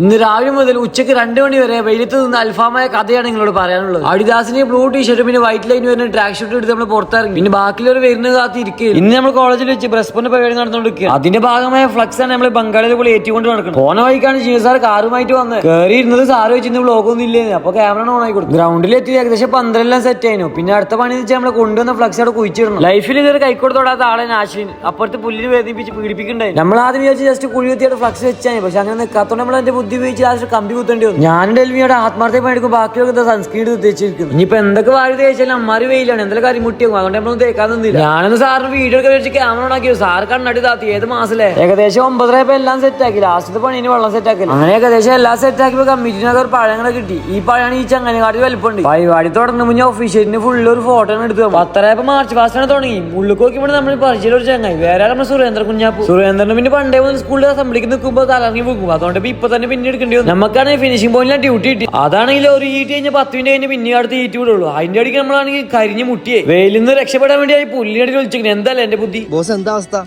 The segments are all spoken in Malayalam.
ഇന്ന് രാവിലെ മുതൽ ഉച്ചയ്ക്ക് 2 മണി വരെ വെയിലത്ത് നിന്ന് അൽഫാമായ കഥയാണ് നിങ്ങളോട് പറയാനുള്ളത്. അഡിദാസിന് ബ്ലൂ ടീഷർട്ട് പിന്നെ വൈറ്റ് ലൈൻ വരുന്ന ട്രാക്ക് ഷർട്ട് എടുത്ത് നമ്മൾ പുറത്തിറങ്ങി. പിന്നെ ബാക്കിയുള്ളവർ വരുന്ന കാത്തിരിക്കുക. ഇന്ന് നമ്മൾ കോളേജിൽ വെച്ച് ബ്രസ്പൊന്റെ പരിപാടി നടന്നുകൊണ്ടിരിക്കുക. അതിന്റെ ഭാഗമായ ഫ്ലക്സ് ആണ് നമ്മൾ ബംഗാളിലെ പോലെ ഏറ്റുകൊണ്ട് നടക്കുന്നത്. പോണ വഴിക്കാണ് ജിയോ സാർ കാറുമായിട്ട് വന്നത്. കയറി ഇരുന്നത് സാറ് വെച്ചിരുന്ന ബ്ലോഗ് ഒന്നും ഇല്ലേ. അപ്പൊ ക്യാമറ ഓൺ ആയി കൊടുത്തു. ഗ്രൗണ്ടിൽ എത്തി ഏകദേശം 12 സെറ്റ് ആയിരുന്നു. പിന്നെ അടുത്ത പണി വെച്ചാൽ നമ്മളെ കൊണ്ടുവന്ന ഫ്ലക്സ് അവിടെ കുഴിച്ചിടണം. ലൈഫിൽ ഇതൊരു കൈക്കോട് ആളെ ആശ്വിൻ അപ്പുറത്ത് പുല്ലിന് വേദിപ്പിച്ച് പീഡിപ്പിക്കണ്ടായി. നമ്മൾ ആദ്യം വിചാരിച്ച് ജസ്റ്റ് കുഴി വെത്തിയുടെ ഫ്ലക്സ് വെച്ചാൽ പക്ഷെ അങ്ങനെ നിൽക്കാത്തോണ്ട് നമ്മൾ എന്റെ ബുദ്ധി ഉപയോഗിച്ച് ലാസ്റ്റ് കമ്പി കുത്തേണ്ടി വന്നു. ഞാൻ ഡെൽവിയുടെ ആത്മാർത്ഥ പണിയെടുക്കും. ബാക്കിയൊക്കെ സൺസ്ക്രീൻ തേച്ചിരിക്കുന്നു. ഇനിയിപ്പോ എന്തൊക്കെ വാരി തേച്ചാലും അമ്മാര് വെയിലാണ് എന്തെങ്കിലും കാര്യം മുട്ടിയാകും. അതുകൊണ്ട് നമ്മളൊന്നും തേക്കാൻ നിന്നില്ല. ഞാനൊന്ന് സാറിന് വീഡിയോ ഒക്കെ വെച്ച് ക്യാമറ ഓണാക്കി. സാർ കണ്ണടി താത്തി ഏത് മാസല്ലേ ഏകദേശം 9:30 എല്ലാം സെറ്റ് ആക്കി. ലാസ്റ്റത്തെ പണിന് വെള്ളം സെറ്റ് ആക്കി. അങ്ങനെ ഏകദേശം എല്ലാം സെറ്റ് ആക്കിയപ്പോ കമ്മിറ്റിനൊക്കെ ഒരു പഴങ്ങളെ കിട്ടി. ഈ പഴയാണ് ഈ ചങ്ങനകാട്ടി വലിപ്പമുണ്ട്. പരിപാടി തുടങ്ങുന്ന മുന്നേ ഒഫീഷ്യലിന് ഫുള്ള് ഒരു ഫോട്ടോ എടുത്തു. 10:30 മാർച്ച് ഫാസ്റ്റാണ് തുടങ്ങി. ഉള്ളിൽ നോക്കിയപ്പോൾ നമ്മൾ പരിചയം ഒരു ചങ്ങായി വേറെ നമ്മുടെ സുരേന്ദ്ര കുഞ്ഞാപ്പു. സുരേന്ദ്രന് പിന്നെ പണ്ടേ മുതൽ സ്കൂളിൽ അസംബ്ലിക്ക് നിൽക്കുമ്പോൾ തലറങ്ങി പോകും. അതുകൊണ്ട് ഇപ്പൊ തന്നെ പിന്നെ എടുക്കേണ്ടി വന്നു. നമുക്കാണെങ്കിൽ ഫിനിഷിംഗ് പോയിന്റിലാണ് ഡ്യൂട്ടി കിട്ടി. അതാണെങ്കിൽ ഒരു ഈറ്റ് കഴിഞ്ഞ 10 മിനിറ്റ് കഴിഞ്ഞ് പിന്നെ അടുത്ത് ഈറ്റ് വിടുള്ളൂ. അതിന്റെ അടിക്ക് നമ്മളാണെങ്കിൽ കരിഞ്ഞ് മുട്ടിയെ വെയിലിൽ നിന്ന് രക്ഷപ്പെടാൻ വേണ്ടി പുല്ലിനടി വിളിച്ചിങ്ങനെ. എന്തായാലും എന്റെ ബുദ്ധി ബോസ് എന്താ അവസ്ഥ?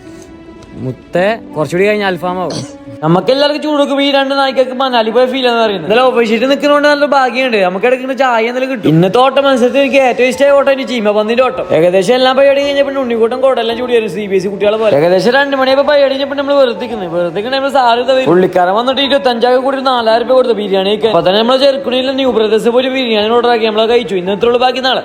മുത്തേ കുറച്ചുകൂടി കഴിഞ്ഞ അൽഫാമാവും. നമുക്കെല്ലാവർക്കും ചൂടൊക്കെ ഈ 2 നായ്ക്കൊക്കെ മനാലി പോയ ഫീൽ എന്ന് പറയുന്നത്. എന്നാലും ഓപ്പോസിറ്റ് നിൽക്കുന്നതുകൊണ്ട് നല്ല ഭാഗ്യമുണ്ട്. നമുക്ക് ഇടയ്ക്ക് ചായ എന്തെങ്കിലും കിട്ടും. ഇന്നത്തെ ഓട്ടം മത്സരത്തിൽ എനിക്ക് ഏറ്റവും ഇഷ്ടമായ ഓട്ടം ഇനി ചീമപ്പന്നിന്റെ ഓട്ടം. ഏകദേശം എല്ലാം പരിപാടി കഴിഞ്ഞപ്പോൾ ഉണ്ണിക്കൂട്ടം കോടെല്ലാം ചൂടിയായിരുന്നു CBSE കുട്ടികളെ പോലെ. ഏകദേശം 2 മണിയപ്പോൾ പരിപാടി കഴിഞ്ഞപ്പോൾ നമ്മൾ വെറുതെ സാറ് പുള്ളിക്കാരൻ വന്നിട്ട് 25 കൂടി 4000 രൂപ കൊടുത്തു ബിരിയാണി. അപ്പൊ തന്നെ നമ്മളെ ചെറുക്കുണിയിൽ ന്യൂ ബ്രദേഴ്സ് പോലെ ബിരിയാണി ഓർഡർ ആക്കി നമ്മളെ കഴിച്ചു. ഇന്നത്തെ ബാക്കി നാളെ